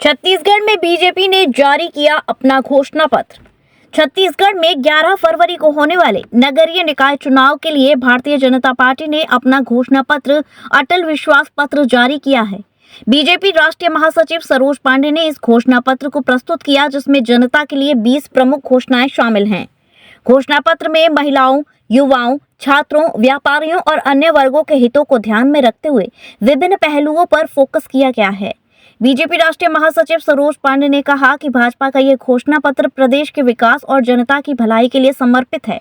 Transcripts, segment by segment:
छत्तीसगढ़ में बीजेपी ने जारी किया अपना घोषणा पत्र। छत्तीसगढ़ में 11 फरवरी को होने वाले नगरीय निकाय चुनाव के लिए भारतीय जनता पार्टी ने अपना घोषणा पत्र अटल विश्वास पत्र जारी किया है। बीजेपी राष्ट्रीय महासचिव सरोज पांडे ने इस घोषणा पत्र को प्रस्तुत किया, जिसमें जनता के लिए 20 प्रमुख घोषणाएं शामिल हैं। घोषणा पत्र में महिलाओं, युवाओं, छात्रों, व्यापारियों और अन्य वर्गों के हितों को ध्यान में रखते हुए विभिन्न पहलुओं पर फोकस किया गया है। बीजेपी राष्ट्रीय महासचिव सरोज पांडे ने कहा कि भाजपा का ये घोषणा पत्र प्रदेश के विकास और जनता की भलाई के लिए समर्पित है।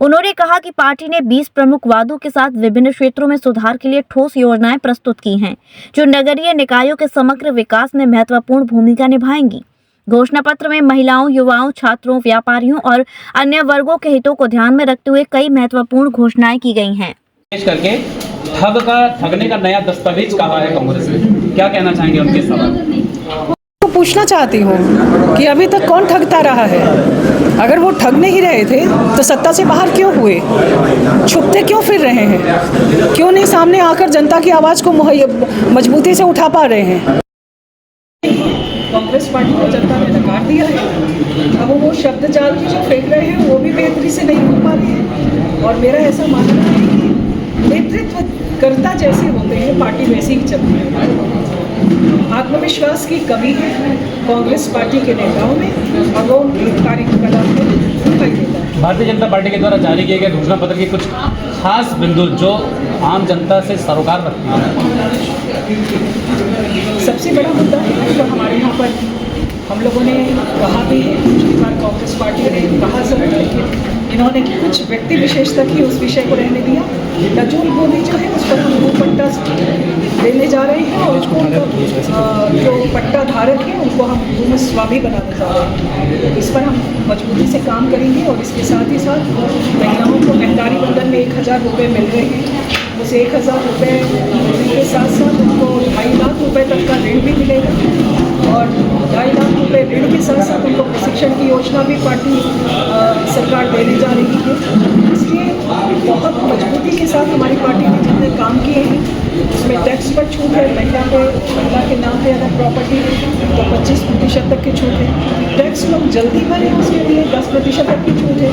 उन्होंने कहा कि पार्टी ने 20 प्रमुख वादों के साथ विभिन्न क्षेत्रों में सुधार के लिए ठोस योजनाएं प्रस्तुत की हैं, जो नगरीय निकायों के समग्र विकास में महत्वपूर्ण भूमिका निभाएंगी। घोषणा पत्र में महिलाओं, युवाओं, छात्रों, व्यापारियों और अन्य वर्गों के हितों को ध्यान में रखते हुए कई महत्वपूर्ण घोषणाएं की गई हैं। करके ठगने का नया दस्तावेज कहा है कांग्रेस ने, क्या कहना चाहेंगे उनके सवाल? तो पूछना चाहती हूँ कि अभी तक कौन ठगता रहा है? अगर वो ठग नहीं रहे थे तो सत्ता से बाहर क्यों हुए? छुपते क्यों फिर रहे हैं? क्यों नहीं सामने आकर जनता की आवाज़ को मजबूती से उठा पा रहे हैं? कांग्रेस पार्टी को जनता ने नकार दिया है। अब वो शब्द जाल की जो फेंक रहे हैं वो भी बेहतरी से नहीं हो पा रही है। और मेरा ऐसा मानना है कि नेतृत्व कर्ता जैसे होते हैं, पार्टी वैसी ही चलती है। आत्मविश्वास की कमी है कांग्रेस पार्टी के नेताओं में और वो उनकी कार्यकलाप में दिखाई देता है। भारतीय जनता पार्टी के द्वारा जारी किए गए घोषणा पत्र के कुछ खास बिंदु जो आम जनता से सरोकार रखते हैं। सबसे बड़ा मुद्दा है जो हमारे यहाँ पर हम लोगों ने कहा भी है, पिछली बार कांग्रेस पार्टी ने कहा जरूर, लेकिन इन्होंने कुछ व्यक्ति विशेष तक ही उस विषय को रहने दिया। नजूल भूमि जो है उस पर हम भूपट्टा देने जा रहे हैं और उसको जो पट्टा धारक है उनको हम भूमि स्वामी बनाने जा रहे हैं। इस पर हम मजबूती से काम करेंगे और इसके साथ ही साथ महिलाओं को महंगाई बंधन में 1000 रुपये मिल रहे हैं। उस 1000 रुपये के साथ साथ उनको 2.5 लाख रुपये तक का ऋण भी मिलेगा और 2.5 लाख रुपये ऋण के साथ साथ उनको प्रशिक्षण की योजना भी पार्टी सरकार देने जा रही है। इसलिए बहुत मजबूती के साथ हमारी पार्टी ने जितने काम किए हैं उसमें टैक्स पर छूट है। महिला के नाम पे अगर प्रॉपर्टी है तो 25% तक की छूट है। टैक्स लोग जल्दी भरें उसके लिए 10% तक की छूट है।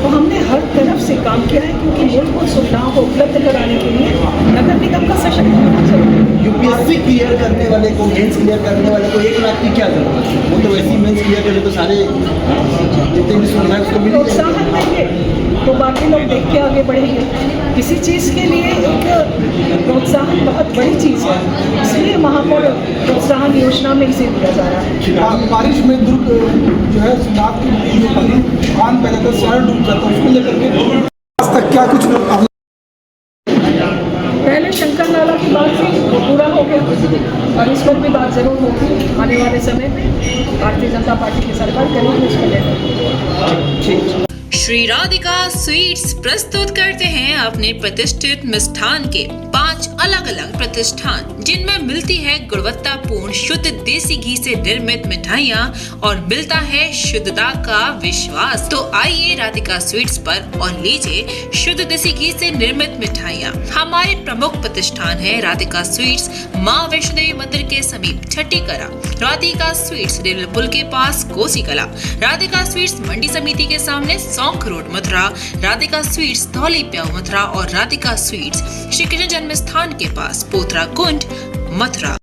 तो हमने हर तरफ से काम किया है, क्योंकि मूलभूत सुविधाओं को उपलब्ध कराने के लिए नगर निगम का सशक्त होना जरूरी है। यूपीएससी क्लियर करने वाले को, मेंस क्लियर करने वाले को 1 लाख की क्या जरूरत है? वो तो वैसे ही मेंस क्लियर करे तो सारे जितने भी सुविधाएं उसको मिल जाएगी। प्रोत्साहन देंगे तो बाकी लोग देख के आगे बढ़ेंगे। किसी चीज़ के लिए एक प्रोत्साहन बहुत बड़ी चीज़ है, इसलिए वहाँ पर प्रोत्साहन योजना में इसे दिया जा रहा है। बारिश में दुर्ग जो है सुनाद की जो बांध पहले तो शहर डूब जाता है, उसको लेकर के आज तक क्या कुछ पहले शंकर नाला की बात थी, वो पूरा हो गया और इस पर भी बात जरूर होगी आने वाले समय में। भारतीय जनता पार्टी की सरकार करेगी उसको लेकर। श्री राधिका स्वीट्स प्रस्तुत करते हैं अपने प्रतिष्ठित मिष्ठान के 5 अलग अलग प्रतिष्ठान, जिनमें मिलती है गुणवत्तापूर्ण शुद्ध देसी घी से निर्मित मिठाइयाँ और मिलता है शुद्धता का विश्वास। तो आइए राधिका स्वीट्स पर और लीजिए शुद्ध देसी घी से निर्मित मिठाइयाँ। हमारे प्रमुख प्रतिष्ठान है राधिका स्वीट्स, माँ वैष्णो देवी मंदिर के समीप छठी कला, राधिका स्वीट्स रेलवे पुल के पास कोसी कला, राधिका स्वीट्स मंडी समिति के सामने सौंख रोड मथुरा, राधिका स्वीट्स धौली प्याऊ मथुरा और राधिका स्वीट्स श्री कृष्ण जन्म स्थान के पास पोथरा कुंड मथुरा।